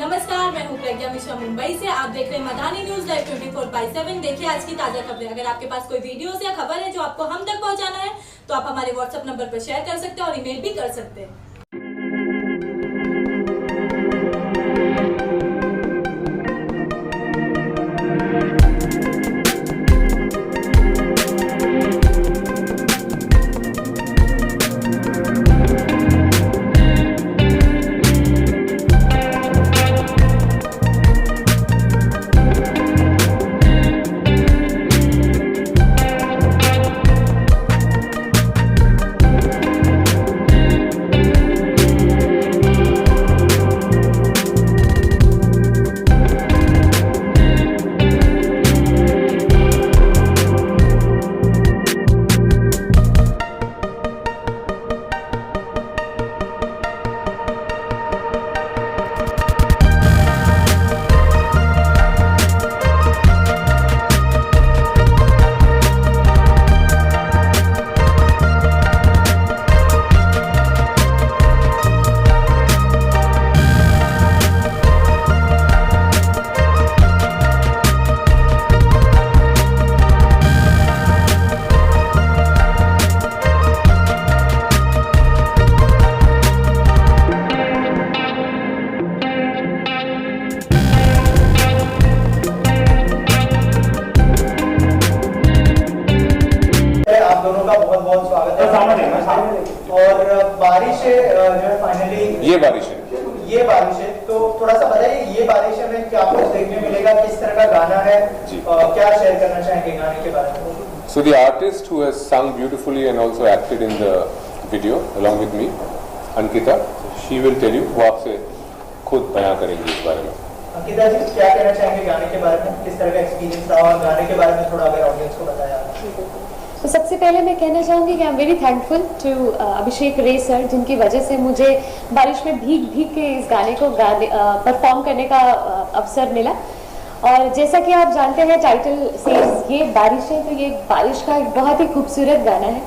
नमस्कार, मैं हूं प्रज्ञा मिश्रा मुंबई से। आप देख रहे हैं मधानी न्यूज लाइव 24/7। देखिए आज की ताजा खबरें। अगर आपके पास कोई वीडियोस या खबर है जो आपको हम तक पहुंचाना है तो आप हमारे व्हाट्सएप नंबर पर शेयर कर सकते हैं और ईमेल भी कर सकते हैं। दोनों का बहुत बहुत स्वागत है। और बारिश जो है फाइनली ये बारिश है तो थोड़ा सा बताइए, ये बारिश में क्या कुछ देखने मिलेगा, किस तरह का गाना है, क्या शेयर करना चाहेंगे गाने के बारे में? So the artist who has sung beautifully and also acted in the video along with me, Ankita, she will tell you, वो आपसे खुद बयां करेंगी इस बारे में। अंकिता जी, क्या कहना चाहेंगे गाने के बारे में, किस तरह का एक्सपीरियंस था और गाने के बारे में थोड़ा अगर ऑडियंस को बताया। तो सबसे पहले मैं कहना चाहूँगी कि I am very thankful to Abhishek Ray sir, जिनकी वजह से मुझे बारिश में भीग भीग के इस गाने को परफॉर्म करने का अवसर मिला। और जैसा कि आप जानते हैं टाइटल से ये बारिश है, तो ये बारिश का एक बहुत ही खूबसूरत गाना है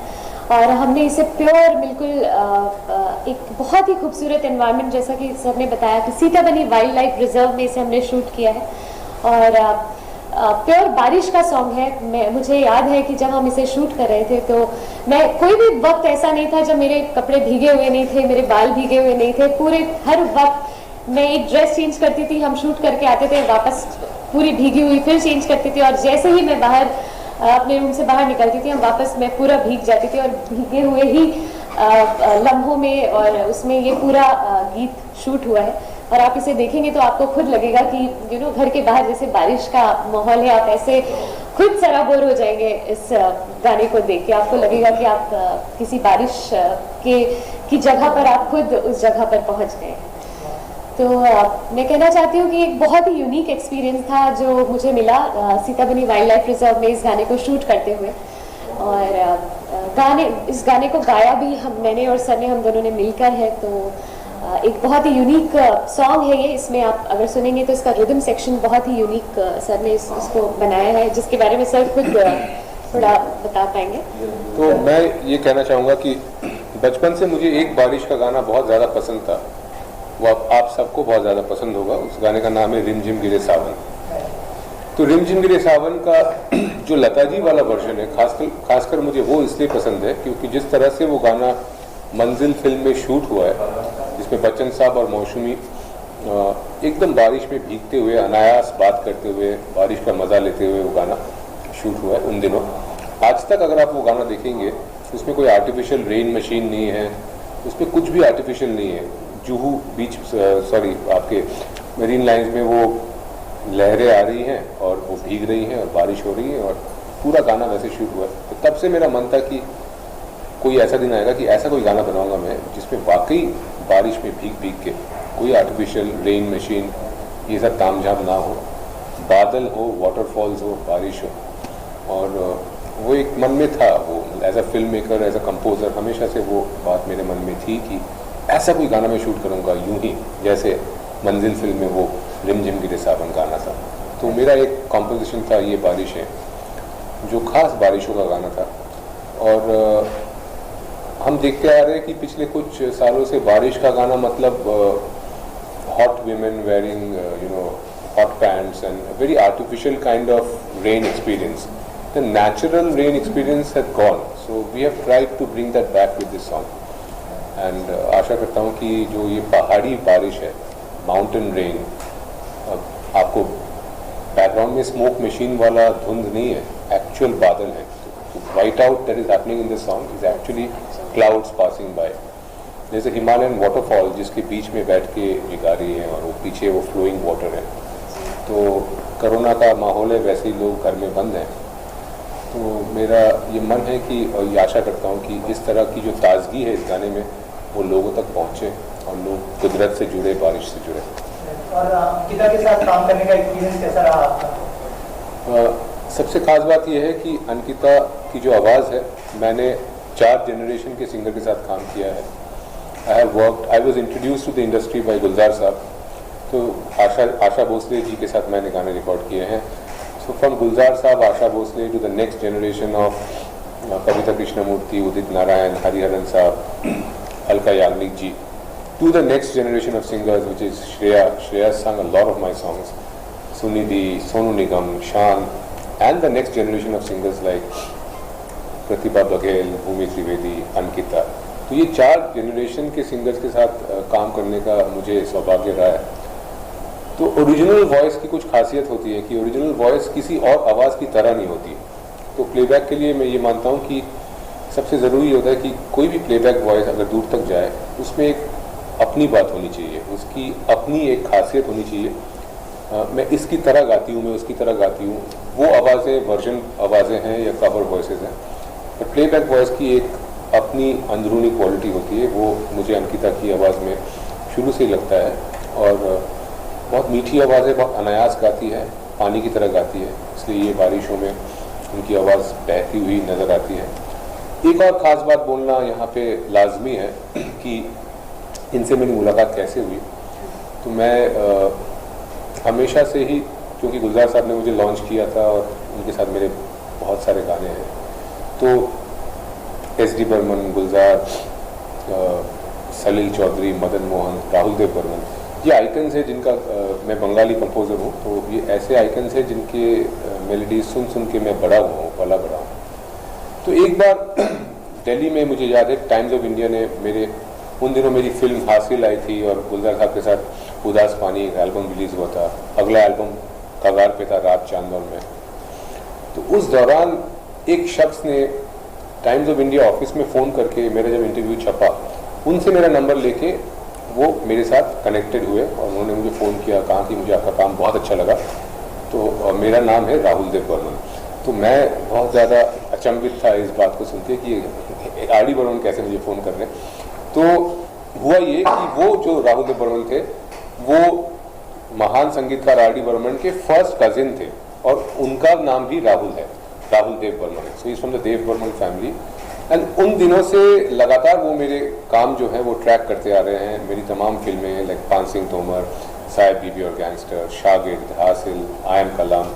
और हमने इसे प्योर बिल्कुल एक बहुत ही खूबसूरत एनवायरनमेंट, जैसा कि सर ने बताया कि सीताबनी वाइल्ड लाइफ रिजर्व में इसे हमने शूट किया है और प्योर बारिश का सॉन्ग है। मुझे याद है कि जब हम इसे शूट कर रहे थे तो मैं कोई भी वक्त ऐसा नहीं था जब मेरे कपड़े भीगे हुए नहीं थे, मेरे बाल भीगे हुए नहीं थे। पूरे हर वक्त मैं एक ड्रेस चेंज करती थी, हम शूट करके आते थे, वापस पूरी भीगी हुई फिर चेंज करती थी और जैसे ही मैं बाहर अपने रूम से बाहर निकलती थी, हम वापस मैं पूरा भीग जाती थी और भीगे हुए ही लम्हों में और उसमें ये पूरा गीत शूट हुआ है। और आप इसे देखेंगे तो आपको खुद लगेगा कि घर के बाहर जैसे बारिश का माहौल है, आप ऐसे खुद सराबोर हो जाएंगे इस गाने को देख के। आपको लगेगा कि आप किसी बारिश की जगह पर, आप खुद उस जगह पर पहुंच गए। तो मैं कहना चाहती हूँ कि एक बहुत ही यूनिक एक्सपीरियंस था जो मुझे मिला सीताबनी वाइल्ड लाइफ रिजर्व में इस गाने को शूट करते हुए। और इस गाने को गाया भी मैंने और सर ने, हम दोनों ने मिलकर है। तो एक बहुत ही यूनिक सॉन्ग है ये। इसमें आप अगर सुनेंगे तो इसका रिदम सेक्शन बहुत ही यूनिक सर ने इसको बनाया है, जिसके बारे में सर खुद थोड़ा बता पाएंगे। तो मैं ये कहना चाहूँगा कि बचपन से मुझे एक बारिश का गाना बहुत ज़्यादा पसंद था, वो आप सबको बहुत ज़्यादा पसंद होगा। उस गाने का नाम है रिमझिम गिरे सावन। तो रिमझिम गिरे सावन का जो लता जी वाला वर्जन है, खासकर मुझे वो इसलिए पसंद है क्योंकि जिस तरह से वो गाना मंजिल फिल्म में शूट हुआ है, जिसमें बच्चन साहब और मौसमी एकदम बारिश में भीगते हुए, अनायास बात करते हुए, बारिश का मज़ा लेते हुए वो गाना शूट हुआ है उन दिनों। आज तक अगर आप वो गाना देखेंगे, उसमें कोई आर्टिफिशियल रेन मशीन नहीं है, उसमें कुछ भी आर्टिफिशियल नहीं है। जुहू बीच, आपके मरीन लाइन्स में वो लहरें आ रही हैं और वो भीग रही हैं और बारिश हो रही है और पूरा गाना वैसे शूट हुआ है। तो तब से मेरा मन था कि कोई ऐसा दिन आएगा कि ऐसा कोई गाना बनाऊंगा मैं जिसमें वाकई बारिश में भीग भीग के, कोई आर्टिफिशियल रेन मशीन ये सब तामझाम ना हो, बादल हो, वाटरफॉल्स हो, बारिश हो। और वो एक मन में था, वो as a film maker, as a composer, हमेशा से वो बात मेरे मन में थी कि ऐसा कोई गाना मैं शूट करूँगा यूं ही जैसे मंजिल फिल्म में वो रिमझिम गिरे सावन गाना था। तो मेरा एक कॉम्पोजिशन था ये बारिश है, जो खास बारिशों का गाना था। और हम देखते आ रहे हैं कि पिछले कुछ सालों से बारिश का गाना मतलब hot women wearing hot pants and a very artificial kind of rain experience. The natural rain experience had gone, so we have tried to bring that back with this song. And आशा करता हूँ कि जो ये पहाड़ी बारिश है, mountain rain, आपको background में स्मोक मशीन वाला धुंध नहीं है, एक्चुअल बादल है. White out that is happening in this song is actually clouds passing by. जैसे हिमालयन वाटरफॉल जिसके बीच में बैठ के ये गा रही है और वो पीछे वो फ्लोइंग वाटर है. तो कोरोना का माहौल है, वैसे ही लोग घर में बंद हैं. तो मेरा ये मन है कि और ये आशा करता हूँ कि इस तरह की जो ताजगी है इस गाने में वो लोगों तक पहुँचे और लोग कुदरत से जुड़े, बारिश से जुड़े. और अंकिता के साथ काम करने का एक्सपीरियंस कैसा रहा आपका? सबसे खास बात यह है कि अंकिता की जो आवाज़ है, मैंने 4 जनरेशन के सिंगर के साथ काम किया है. I was introduce to the industry by Gulzar sahab. तो आशा भोसले जी के साथ मैंने गाने रिकॉर्ड किए हैं. सो from Gulzar sahab, Asha Bhosle to the next generation of Kavita Krishnamurthy, Udit Narayan, Hariharan sahab, Alka Yagnik ji, to the next generation of singers, which is Shreya. Shreya sang a lot of my songs. Sunidhi, Sonu Nigam, Shan, and the next generation of singers like Pratibha Baghel, Bhumi Trivedi, Ankita. तो ये 4 generation के singers के साथ काम करने का मुझे सौभाग्य रहा है. तो ओरिजिनल वॉइस की कुछ खासियत होती है कि ओरिजिनल वॉइस किसी और आवाज़ की तरह नहीं होती. तो प्लेबैक के लिए मैं ये मानता हूँ कि सबसे ज़रूरी होता है कि कोई भी प्लेबैक वॉइस अगर दूर तक जाए उसमें एक अपनी बात होनी चाहिए, उसकी अपनी एक खासियत होनी चाहिए. मैं इसकी तरह गाती हूँ, मैं उसकी तरह गाती हूँ, वो आवाज़ें वर्जन आवाज़ें हैं या कवर वॉइसेस हैं. बट प्लेबैक वॉइस की एक अपनी अंदरूनी क्वालिटी होती है. वो मुझे अंकिता की आवाज़ में शुरू से ही लगता है. और बहुत मीठी आवाज़ है, बहुत अनायास गाती है, पानी की तरह गाती है. इसलिए ये बारिशों में उनकी आवाज़ बहती हुई नज़र आती है. एक और ख़ास बात बोलना यहाँ पे लाजमी है कि इनसे मेरी मुलाकात कैसे हुई. तो मैं हमेशा से ही, क्योंकि गुलजार साहब ने मुझे लॉन्च किया था और उनके साथ मेरे बहुत सारे गाने हैं, तो एस डी बर्मन, गुलजार, सलील चौधरी, मदन मोहन, राहुल देव बर्मन, ये आइकन्स हैं जिनका मैं बंगाली कंपोज़र हूँ. तो ये ऐसे आइकन्स हैं जिनके मेलोडी सुन सुन के मैं बड़ा हुआ हूँ, पला बड़ा हूँ. तो एक बार दिल्ली में मुझे याद है टाइम्स ऑफ इंडिया ने उन दिनों मेरी फिल्म हासिल आई थी और गुलजार साहब के साथ उदास पानी एक एल्बम रिलीज़ हुआ था. अगला एल्बम कगार पे था, रात चांदौर में. तो उस दौरान एक शख्स ने टाइम्स ऑफ इंडिया ऑफिस में फ़ोन करके, मेरा जब इंटरव्यू छपा, उनसे मेरा नंबर लेके वो मेरे साथ कनेक्टेड हुए और उन्होंने मुझे फ़ोन किया, कहा कि मुझे आपका काम बहुत अच्छा लगा. तो मेरा नाम है राहुल देव बर्मन. तो मैं बहुत ज़्यादा अचंभित था इस बात को सुन के कि आर डी बर्मन कैसे मुझे फ़ोन कर रहे हैं. तो हुआ ये कि वो जो राहुल देव बर्मन थे वो महान संगीतकार आर डी बर्मन के फर्स्ट कजिन थे और उनका नाम भी राहुल है, Rahul Dev Burman. So is from the Dev Burman family. And उन दिनों से लगातार वो मेरे काम जो है वो ट्रैक करते आ रहे हैं. मेरी तमाम फिल्में लाइक पान सिंह तोमर, साहिब बीबी और गैंगस्टर, शागिर्द, हासिल, I am Kalam,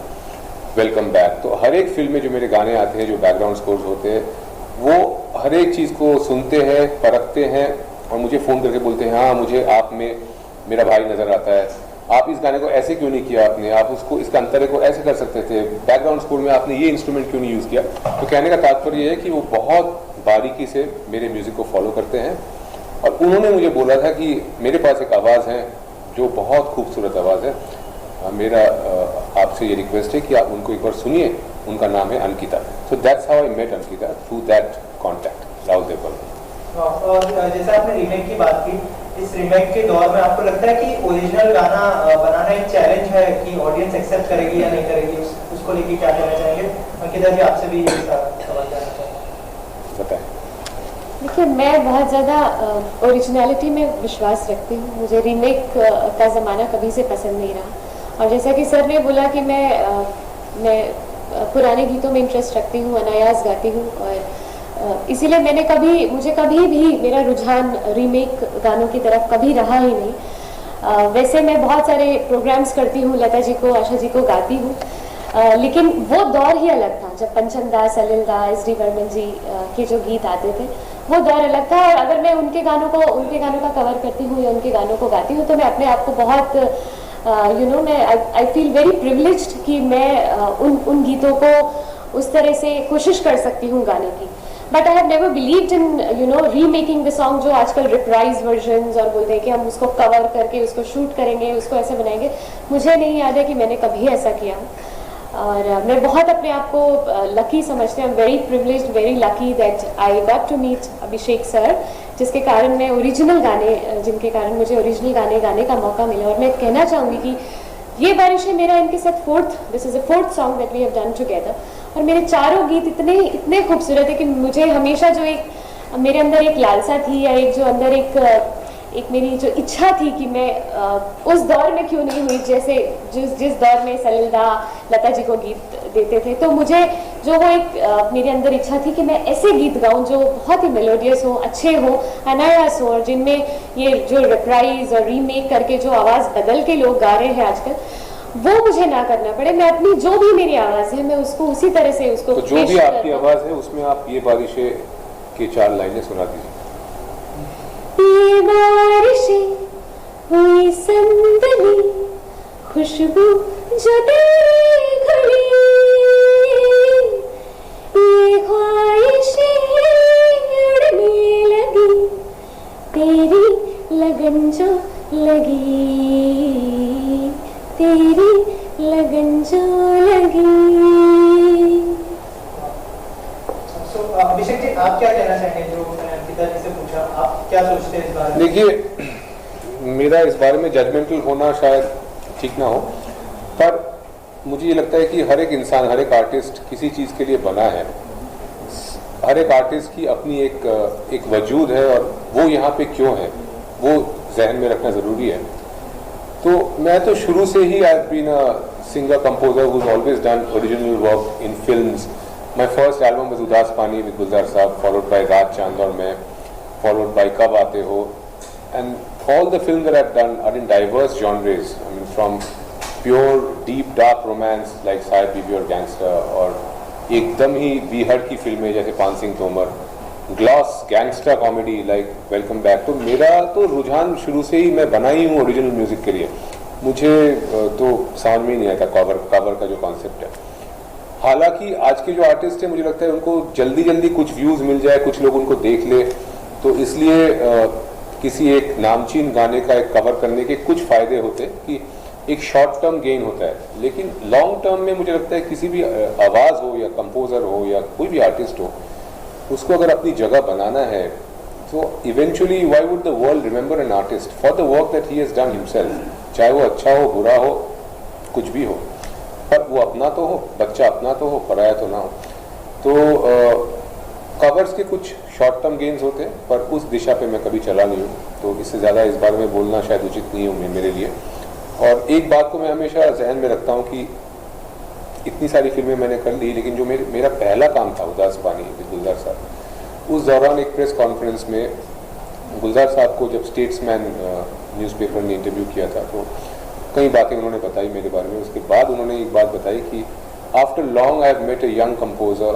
welcome back. तो हर एक फिल्म में जो मेरे गाने आते हैं, जो बैकग्राउंड स्कोर्स होते हैं, वो हर एक चीज़ को सुनते हैं, परखते हैं और मुझे फ़ोन करके बोलते हैं, हाँ मुझे आप में मेरा भाई नज़र आता है, आप इस गाने को ऐसे क्यों नहीं किया आपने, आप उसको इसका अंतरे को ऐसे कर सकते थे, बैकग्राउंड स्कोर में आपने ये इंस्ट्रूमेंट क्यों नहीं यूज़ किया. तो कहने का तात्पर्य ये है कि वो बहुत बारीकी से मेरे म्यूज़िक को फॉलो करते हैं. और उन्होंने मुझे बोला था कि मेरे पास एक आवाज़ है जो बहुत खूबसूरत आवाज़ है. मेरा आपसे ये रिक्वेस्ट है कि आप उनको एक बार सुनिए. उनका नाम है Ankita. So that's how I met Ankita, through that contact, Rahul Dev Burman. और जैसे आपने रीमेक की बात की, इस रीमेक के दौर में आपको लगता है कि ओरिजिनल गाना बनाना एक चैलेंज है कि ऑडियंस एक्सेप्ट करेगी या नहीं करेगी, उसको लेके क्या कहना चाहेंगे? अंकिता जी आपसे भी ये सवाल जानना चाहेंगे. बताएं. देखिए, मैं बहुत ज़्यादा ओरिजिनलिटी में विश्वास रखती हूँ. मुझे रीमेक का ज़माना कभी से पसंद नहीं रहा. और जैसा कि सर ने बोला कि मैं पुराने गीतों में इंटरेस्ट रखती हूँ, अनायास गाती हूँ, और इसीलिए मुझे कभी भी मेरा रुझान रीमेक गानों की तरफ कभी रहा ही नहीं. वैसे मैं बहुत सारे प्रोग्राम्स करती हूँ, लता जी को, आशा जी को गाती हूँ, लेकिन वो दौर ही अलग था जब पंचम दा, सलिल दा, एस डी बर्मन जी के जो गीत आते थे वो दौर अलग था। और अगर मैं उनके गानों का कवर करती हूँ या उनके गानों को गाती हूँ तो मैं अपने आप को बहुत मैं आई फील वेरी प्रिविलेज्ड कि मैं उन गीतों को उस तरह से कोशिश कर सकती हूँ गाने की। But I have never believed in remaking the song, जो आजकल रिप्राइज वर्जन्स और बोलते हैं कि हम उसको कवर करके उसको शूट करेंगे, उसको ऐसे बनाएंगे। मुझे नहीं याद है कि मैंने कभी ऐसा किया। और मैं बहुत अपने आप को लकी समझती हूँ, very privileged, very lucky that I got to meet Abhishek sir, जिसके कारण मैं जिनके कारण मुझे ओरिजिनल गाने गाने का मौका मिला। और मैं कहना चाहूँगी कि ये बारिशें मेरा इनके साथ this is a fourth song that we have done together. और मेरे चारों गीत इतने खूबसूरत है कि मुझे हमेशा जो मेरे अंदर एक लालसा थी या एक जो अंदर एक मेरी जो इच्छा थी कि मैं उस दौर में क्यों नहीं हुई, जैसे जिस दौर में सलिलदा लता जी को गीत देते थे, तो मुझे जो वो एक मेरे अंदर इच्छा थी कि मैं ऐसे गीत गाऊं जो बहुत ही मेलोडियस हो, अच्छे हो, अनायास हो, और जिनमें ये जो रिप्राइज और रीमेक करके जो आवाज़ बदल के लोग गा रहे हैं आजकल, वो मुझे ना करना पड़े। मैं अपनी जो भी मेरी आवाज़ है मैं उसको उसी तरह से उसको तो जो भी आपकी आवाज़ है उसमें आप ये बारिशें की 4 लाइनें सुना दीजिए। ये बारिशें हुई संदली, खुशबू जो तेरी घड़ी, ये ख्वाहिशें उड़ने लगी, तेरी लगन जो लगी, तेरी लगन जो लगी। अभिषेक जी, आप क्या कहना चाहेंगे जो अंकिता जी से पूछा, आप क्या सोचते हैं इस बारे में? देखिए, मेरा इस बारे में जजमेंटल होना शायद ठीक ना हो, पर मुझे ये लगता है कि हर एक इंसान, हर एक आर्टिस्ट किसी चीज़ के लिए बना है। हर एक आर्टिस्ट की अपनी एक वजूद है और वो यहाँ पे क्यों है वो जहन में रखना ज़रूरी है। तो मैं तो शुरू से ही I have been a singer composer who has always done original work in films. My first album was उदास पानी with गुलजार साहब, followed by रात चांद और मैं, followed by कब आते हो, and all the films that I've done are in diverse genres. I mean, from pure deep dark romance like Sahib बीबी और गैंगस्टर, और एकदम ही बीहड़ की फिल्में जैसे पान Singh Tomar, gloss gangster comedy like welcome back. तो मेरा तो रुझान शुरू से ही, मैं बना ही हूँ ओरिजिनल म्यूजिक के लिए। मुझे तो समझ में ही नहीं आता कवर का जो कॉन्सेप्ट है। हालांकि आज के जो आर्टिस्ट हैं, मुझे लगता है उनको जल्दी जल्दी कुछ व्यूज़ मिल जाए, कुछ लोग उनको देख ले, तो इसलिए किसी एक नामचीन गाने का एक कवर करने के कुछ फ़ायदे होते हैं कि एक शॉर्ट टर्म गेन होता है। लेकिन लॉन्ग टर्म में मुझे लगता है किसी भी आवाज़ हो या कंपोज़र हो या कोई भी आर्टिस्ट हो, उसको अगर अपनी जगह बनाना है तो eventually why would the world remember an artist for the work that he has done himself, चाहे वो अच्छा हो, बुरा हो, कुछ भी हो, पर वो अपना तो हो, बच्चा अपना तो हो, पराया तो ना हो। तो कवर्स के कुछ शॉर्ट टर्म गेन्स होते हैं, पर उस दिशा पे मैं कभी चला नहीं हूँ, तो इससे ज़्यादा इस बारे में बोलना शायद उचित नहीं है मेरे लिए। और एक बात को मैं हमेशा जहन में रखता हूँ कि इतनी सारी फिल्में मैंने कर ली, लेकिन जो मेरा पहला काम था उदास पानी विद गुलजार साहब, उस दौरान एक प्रेस कॉन्फ्रेंस में गुलजार साहब को जब स्टेट्समैन न्यूज़पेपर ने इंटरव्यू किया था, तो कई बातें उन्होंने बताई मेरे बारे में। उसके बाद उन्होंने एक बात बताई कि after long I have met a young composer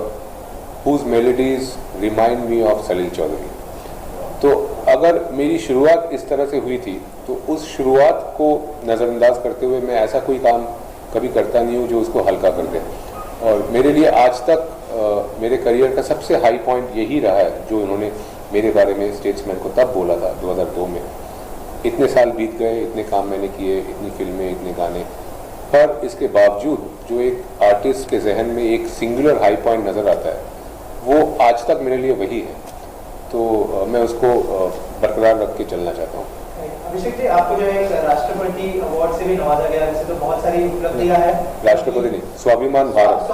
whose melodies remind me of Salil Chowdhury. तो अगर मेरी शुरुआत इस तरह से हुई थी, तो उस शुरुआत को नज़रअंदाज करते हुए मैं ऐसा कोई काम कभी करता नहीं हूँ जो उसको हल्का कर दे। और मेरे लिए आज तक मेरे करियर का सबसे हाई पॉइंट यही रहा है जो इन्होंने मेरे बारे में स्टेट्समैन को तब बोला था 2002 में। इतने साल बीत गए, इतने काम मैंने किए, इतनी फिल्में, इतने गाने, पर इसके बावजूद जो एक आर्टिस्ट के जहन में एक सिंगुलर हाई पॉइंट नज़र आता है, वो आज तक मेरे लिए वही है। तो मैं उसको बरकरार रख के चलना चाहता हूँ। अभिषेक जी, आपको जो है राष्ट्रपति अवार्ड से भी नवाजा गया, वैसे तो बहुत सारी उपलब्धियां हैं। राष्ट्रपति नहीं, स्वाभिमान भारत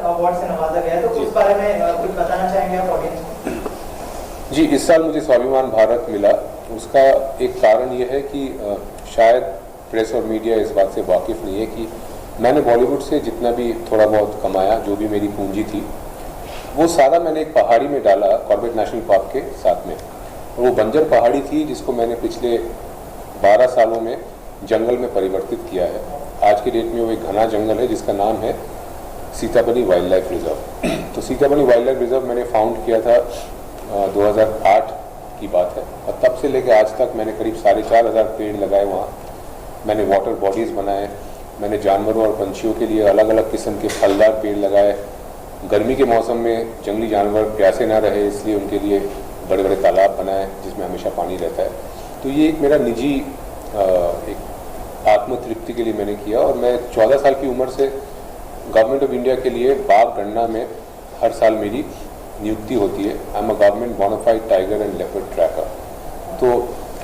अवार्ड से नवाजा गया, तो उस बारे में कुछ बताना चाहेंगे आप ऑडियंस को? जी, इस साल मुझे स्वाभिमान भारत मिला। उसका एक कारण ये है कि शायद प्रेस और मीडिया इस बात से वाकिफ़ नहीं है कि मैंने बॉलीवुड से जितना भी थोड़ा बहुत कमाया, जो भी मेरी पूंजी थी, वो सारा मैंने एक पहाड़ी में डाला, कॉर्बेट नेशनल पार्क के साथ में। और वो बंजर पहाड़ी थी जिसको मैंने पिछले 12 सालों में जंगल में परिवर्तित किया है। आज की डेट में वो एक घना जंगल है जिसका नाम है सीताबनी वाइल्ड लाइफ रिजर्व। तो सीताबनी वाइल्ड लाइफ रिजर्व मैंने फाउंड किया था 2008 की बात है, और तब से लेकर आज तक मैंने करीब 4,500 पेड़ लगाए वहाँ। मैंने वाटर बॉडीज़ बनाए, मैंने जानवरों और पंछियों के लिए अलग अलग किस्म के फलदार पेड़ लगाए। गर्मी के मौसम में जंगली जानवर प्यासे ना रहे इसलिए उनके लिए बड़े बड़े तालाब बनाए जिसमें हमेशा पानी रहता है। तो ये एक मेरा निजी एक आत्मतृप्ति के लिए मैंने किया। और मैं 14 साल की उम्र से गवर्नमेंट ऑफ इंडिया के लिए बाघ गणना में हर साल मेरी नियुक्ति होती है। I am a government bona fide tiger and leopard tracker. तो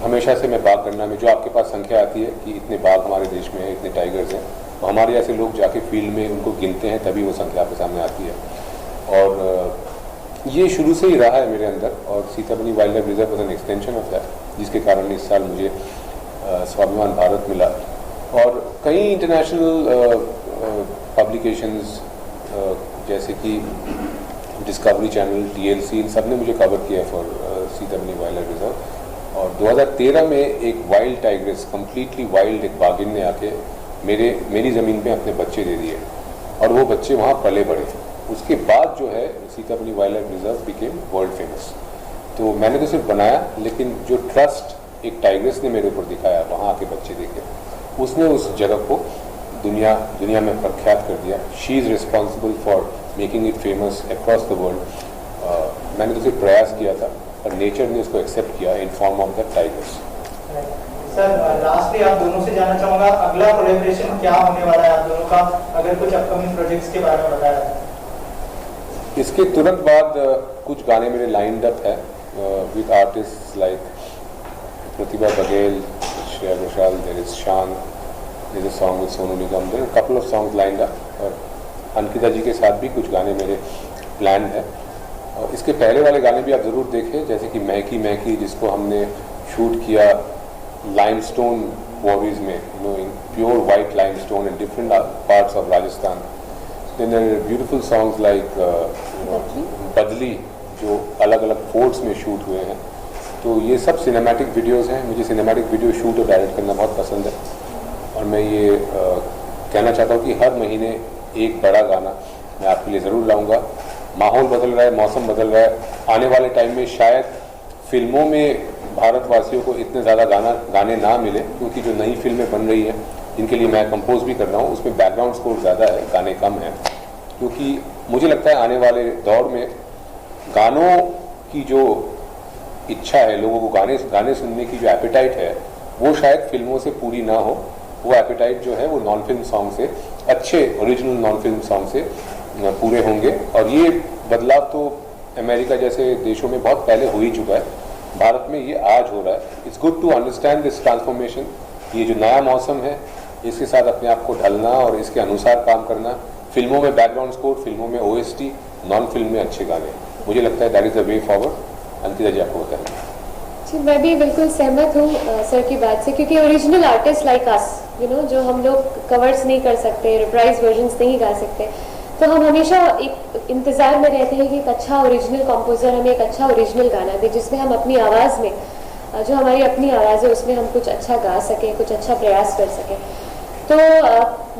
हमेशा से मैं बाघ गणना में, जो आपके पास संख्या आती है कि इतने बाघ हमारे देश में हैं, इतने टाइगर्स हैं, तो हमारे जैसे लोग जाके फील्ड में उनको गिनते हैं, तभी वो संख्या आपके सामने आती है। और ये शुरू से ही रहा है मेरे अंदर। और Sitabani wild life reserve was an extension of that, जिसके कारण इस साल मुझे स्वाभिमान भारत मिला। और कई इंटरनेशनल पब्लिकेशंस जैसे कि डिस्कवरी चैनल, TLC, इन सब ने मुझे कवर किया for Sitabani wild life reserve. और 2013 में एक वाइल्ड टाइग्रेस, कम्प्लीटली वाइल्ड एक बाघिन ने आके मेरी ज़मीन पे अपने बच्चे दे दिए, और वो बच्चे वहाँ पले बड़े। उसके बाद जो है Sitabani wild life reserve became world famous. तो मैंने तो सिर्फ बनाया, लेकिन जो ट्रस्ट एक टाइग्रेस ने मेरे ऊपर दिखाया वहाँ आके बच्चे देखे, उसने उस जगह को दुनिया में प्रख्यात कर दिया। She is responsible for making it famous across the world. मैंने तो सिर्फ प्रयास किया था और नेचर ने उसको एक्सेप्ट किया in form of the tigers. Sir, lastly आप दोनों से जानना चाहूँगा, अगला कोलैबोरेशन क्या होने वाला है आप दोनों का? अगर कुछ अपकमिंग प्रोजेक्ट्स के बारे में बताया। इसके तुरंत बाद कुछ गाने मेरे लाइंड अप है with artist like Pratibha Baghel, Shreya Ghoshal, there is Shaan, there is a song with Sonu Nigam, there are couple of songs lined up. और अंकिता जी के साथ भी कुछ गाने मेरे प्लान है। और इसके पहले वाले गाने भी आप ज़रूर देखें, जैसे कि महकी महकी, जिसको हमने शूट किया लाइमस्टोन क्वारीज में, in pure white limestone in different parts of Rajasthan. Then there are beautiful songs like बदली, जो अलग अलग फोर्ट्स में शूट हुए हैं। तो ये सब सिनेमैटिक वीडियोस हैं। मुझे सिनेमैटिक वीडियो शूट और डायरेक्ट करना बहुत पसंद है, और मैं ये कहना चाहता हूँ कि हर महीने एक बड़ा गाना मैं आपके लिए ज़रूर लाऊंगा। माहौल बदल रहा है, मौसम बदल रहा है। आने वाले टाइम में शायद फिल्मों में भारतवासियों को इतने ज़्यादा गाने ना मिले, क्योंकि जो नई फिल्में बन रही हैं, जिनके लिए मैं कंपोज भी कर रहा हूँ, उसमें बैकग्राउंड स्कोर ज़्यादा है, गाने कम हैं। क्योंकि मुझे लगता है आने वाले दौर में गानों की जो इच्छा है, लोगों को गाने सुनने की जो एपेटाइट है, वो शायद फिल्मों से पूरी ना हो। वो एपेटाइट जो है वो नॉन फिल्म सॉन्ग से, अच्छे ओरिजिनल नॉन फिल्म सॉन्ग से पूरे होंगे। और ये बदलाव तो अमेरिका जैसे देशों में बहुत पहले हो ही चुका है, भारत में ये आज हो रहा है। It's good to understand this transformation. ये जो नया मौसम है, इसके साथ अपने आप को ढलना और इसके अनुसार काम करना। फिल्मों में बैकग्राउंड स्कोर, फिल्मों में OST, नॉन फिल्म में अच्छे गाने, मुझे लगता है that is the way forward. Ankita ji आपको बताएं। जी, मैं भी बिल्कुल सहमत हूँ सर की बात से, क्योंकि ओरिजिनल आर्टिस्ट लाइक अस, जो हम लोग कवर्स नहीं कर सकते, रिप्राइज वर्जन्स नहीं गा सकते, तो हम हमेशा एक इंतज़ार में रहते हैं कि एक अच्छा ओरिजिनल कंपोज़र हमें एक अच्छा ओरिजिनल गाना दे, जिसमें हम अपनी आवाज़ में, जो हमारी अपनी आवाज़ है, उसमें हम कुछ अच्छा गा सकें, कुछ अच्छा प्रयास कर सकें। तो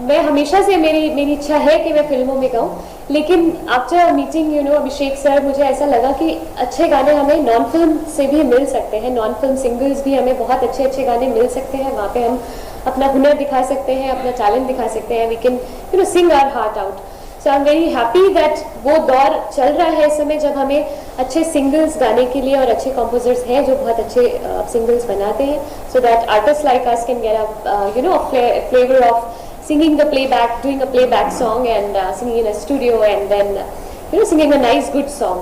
मैं हमेशा से मेरी इच्छा है कि मैं फिल्मों में गाऊँ, लेकिन आफ्टर मीटिंग अभिषेक सर, मुझे ऐसा लगा कि अच्छे गाने हमें नॉन फिल्म से भी मिल सकते हैं, नॉन फिल्म सिंगर्स भी हमें बहुत अच्छे गाने मिल सकते हैं। वहाँ पे हम अपना हुनर दिखा सकते हैं, अपना टैलेंट दिखा सकते हैं। We can sing our heart out. So I am very happy that वो दौर चल रहा है इस समय, जब हमें अच्छे सिंगल्स गाने के लिए, और अच्छे कंपोजर्स हैं जो बहुत अच्छे सिंगल्स बनाते हैं, so that artist like us can get a flavour of singing the playback, doing a playback song and singing in a studio and then singing a nice good song.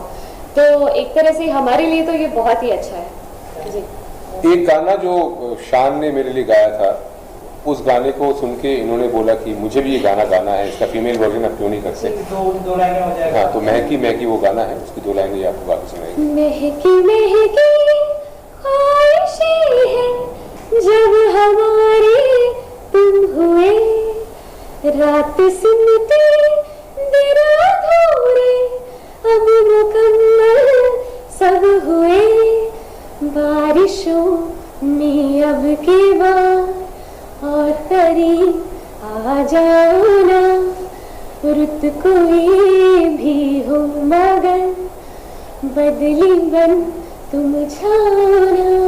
तो एक तरह से हमारे लिए तो ये बहुत ही अच्छा है जी। एक गाना जो शान ने मेरे लिए गाया था, उस गाने को सुन के इन्होंने बोला कि मुझे भी ये गाना गाना है, इसका फीमेल वर्जन आप क्यों नहीं करते? दो लाइनें हो जाएगा। हाँ, तो महकी महकी वो गाना है, उसकी 2 लाइनें ये आपको गा के सुनाएंगे। महकी महकी ख्वाहिशें हैं जब हमारी तुम हुए, रात सिमटे दिन अधूरे अब मुकम्मल सब हुए, बारिशों में अब के बाद और करीब आ जाओ ना, रुत कोई भी हो मगर बदली बन तुम छाना